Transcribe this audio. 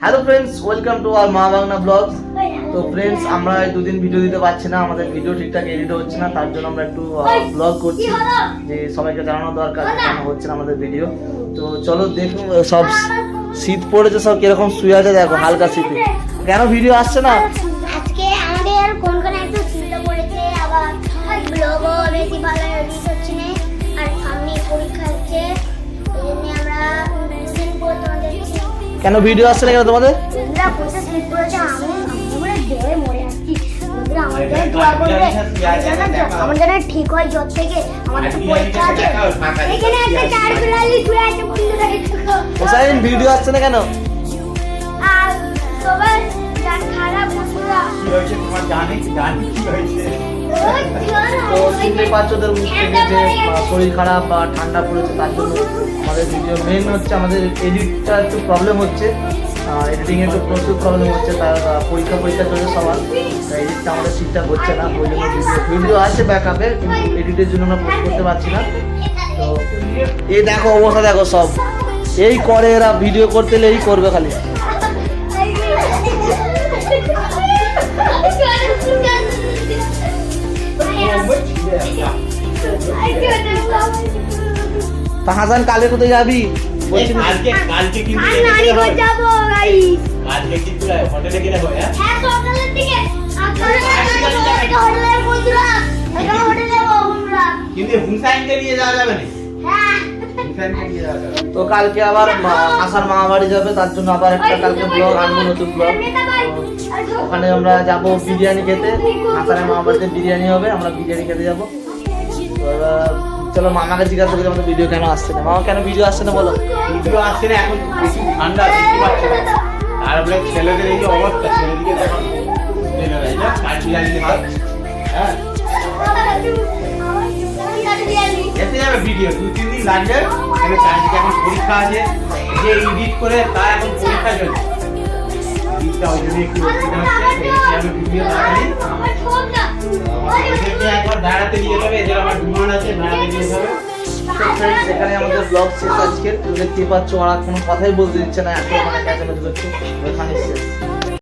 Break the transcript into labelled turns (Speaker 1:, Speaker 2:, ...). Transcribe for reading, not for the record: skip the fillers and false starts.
Speaker 1: Hello friends, welcome to our মা Bangla blogs. তো friends, আমরা দুদিন ভিডিও দিতে পারছি না, আমাদের ভিডিও ঠিকঠাক এডিট হচ্ছে না, তার জন্য আমরা একটু ব্লগ করছি যে সবাইকে জানানো দরকার কেন হচ্ছে না আমাদের ভিডিও। তো চলো দেখুন, সব শীত পড়েছে, সব কিরকম শুয়ে আছে দেখো, হালকা শীতে। কেন ভিডিও আসছে না?
Speaker 2: আজকে আমাদের কোন একটু শীত পড়েছে, আবার ব্লগও বেশি ভালো এডিট হচ্ছে না, আর সামনে পরীক্ষা হচ্ছে, এই জন্য আমরা দুদিন পর তোমাদের
Speaker 1: কেন ভিডিও আসছে না কেন তোমাদের?
Speaker 2: আমরা পয়সা শীত পড়েছে, আমরা ডরে মরে যাচ্ছি। আমাদের দোয়া করবে আমার জন্য ঠিক হয় জ্বর থেকে। আমাদের পরীক্ষা আছে, এখানে একটা চার বিড়ালি শুয়ে আছে বন্ধুরা।
Speaker 1: হোসাইন, ভিডিও আসছে না কেন?
Speaker 2: আর সবাই যার খারাপ বন্ধুরা
Speaker 3: কি হয়েছে তোমার জানি কি হয়েছে?
Speaker 1: তো শুনতেই পাচ্ছ ওদের মুখ থেকে যে শরীর খারাপ বা ঠান্ডা পড়েছে, তার জন্য আমাদের ভিডিও মেন হচ্ছে আমাদের এডিটটা একটু প্রবলেম হচ্ছে, এডিটিং একটু প্রচুর প্রবলেম হচ্ছে, তার পরীক্ষা চলছে সবার, তাই এডিটটা আমাদের ঠিকঠাক হচ্ছে না, ওই জন্য ভিডিও আছে ব্যাকআপে, কিন্তু এডিটের জন্য আমরা পোস্ট করতে পারছি না। তো এই দেখো অবস্থা দেখো, সব এই করে এরা, ভিডিও করতে এলে এই করবে খালি। তা হাসান, কালে কোথায় যাবি?
Speaker 3: কালকে কিন্তু
Speaker 2: যাবো গাইস,
Speaker 3: কালকে কিন্তু হোটেলে গেলে হয়।
Speaker 2: হ্যাঁ সকালের দিকে হোটেলের বন্ধুরা, হোটেলে বন্ধুরা,
Speaker 3: কিন্তু হুসাইনকে নিয়ে যাওয়া যাবে না।
Speaker 2: হ্যাঁ
Speaker 3: হুসাইনকে নিয়ে যাওয়া যাবে।
Speaker 1: তো কালকে আবার হাসান মামা বাড়ি যাবে, তার জন্য আবার একটা কালকে ব্লগ আনবো, নতুন ব্লগ। ওখানে আমরা যাবো বিরিয়ানি খেতে, হাসানের মামা বাড়িতে বিরিয়ানি হবে, আমরা বিরিয়ানি খেতে যাবো। তো এবার চলো মামাকে জিজ্ঞাসা করি আমাদের ভিডিও কেন আসছে না। মামা, কেন ভিডিও আসছে না বলো?
Speaker 3: ভিডিও আসছে না, এখন বেশি ঠান্ডা, দেখতে পাচ্ছ না। তারপরে ছেলেদের এই যে অবস্থা, ছেলেদিকে দেখো, ছেলেরা এই যে কাঠি লাগিয়ে হাত, হ্যাঁ এতে যাবে ভিডিও 2-3 দিন লাগবে। এখানে চারদিকে এখন পরীক্ষা আছে, যে এডিট করে তার এখন পরীক্ষা চলছে, এডিটটা ওই জন্য একটু অসুবিধা হচ্ছে। এতে যাবে ভিডিও তাড়াতাড়ি, এদেরকে একবার বেড়াতে নিয়ে যাবে, এদের আমার ডিমান্ড আছে, বেড়াতে নিয়ে যাবে।
Speaker 1: এখানে আমাদের ব্লগ শেষ আজকে। দেখতে পাচ্ছ ওরা কোনো কথাই বলতে দিচ্ছে না, এত মানে ক্যাচামেচি করছে, ওখানে শেষ।